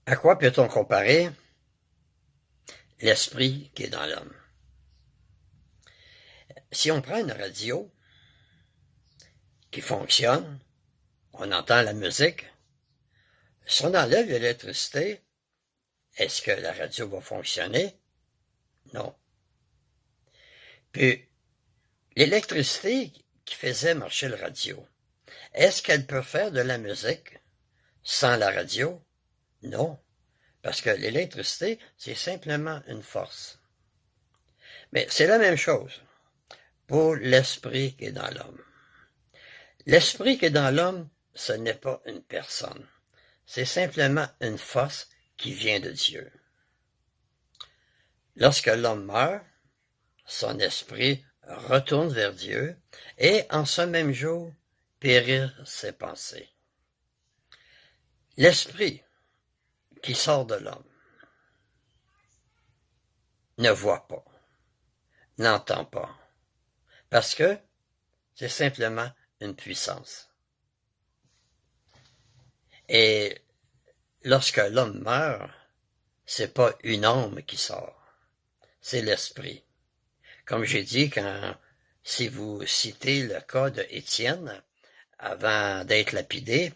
À quoi peut-on comparer l'esprit qui est dans l'homme? Si on prend une radio qui fonctionne, on entend la musique. Si on enlève l'électricité, est-ce que la radio va fonctionner? Non. Puis, l'électricité qui faisait marcher la radio, est-ce qu'elle peut faire de la musique sans la radio? Non, parce que l'électricité, c'est simplement une force. Mais c'est la même chose pour l'esprit qui est dans l'homme. L'esprit qui est dans l'homme, ce n'est pas une personne. C'est simplement une force qui vient de Dieu. Lorsque l'homme meurt, son esprit retourne vers Dieu et en ce même jour périrent ses pensées. L'esprit qui sort de l'homme ne voit pas, n'entend pas, parce que c'est simplement une puissance. Et lorsque l'homme meurt, c'est pas une âme qui sort, c'est l'esprit. Comme j'ai dit, si vous citez le cas de Étienne, avant d'être lapidé,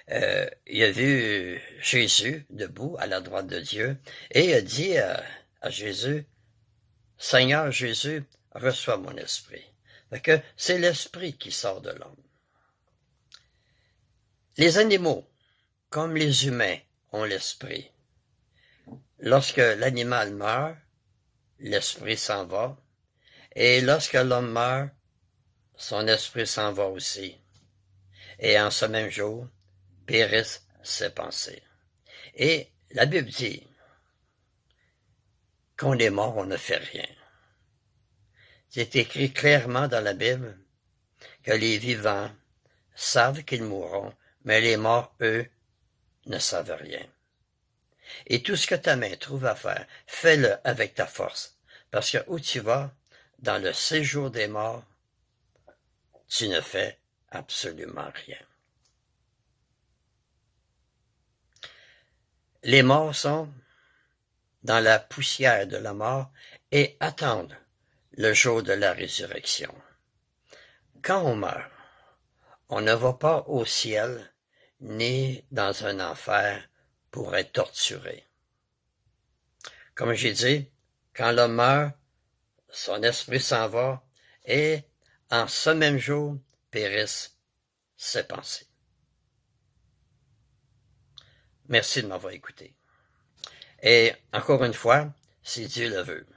il a vu Jésus debout à la droite de Dieu et il a dit à Jésus, Seigneur Jésus, reçois mon esprit. Fait que c'est l'esprit qui sort de l'homme. Les animaux, comme les humains, ont l'esprit. Lorsque l'animal meurt, l'esprit s'en va, et lorsque l'homme meurt, son esprit s'en va aussi. Et en ce même jour, périssent ses pensées. Et la Bible dit qu'on est mort, on ne fait rien. C'est écrit clairement dans la Bible que les vivants savent qu'ils mourront, mais les morts, eux, ne savent rien. Et tout ce que ta main trouve à faire, fais-le avec ta force, parce que où tu vas, dans le séjour des morts, tu ne fais absolument rien. Les morts sont dans la poussière de la mort et attendent le jour de la résurrection. Quand on meurt, on ne va pas au ciel ni dans un enfer pour être torturé. Comme j'ai dit, quand l'homme meurt, son esprit s'en va et en ce même jour périssent ses pensées. Merci de m'avoir écouté. Et encore une fois, si Dieu le veut.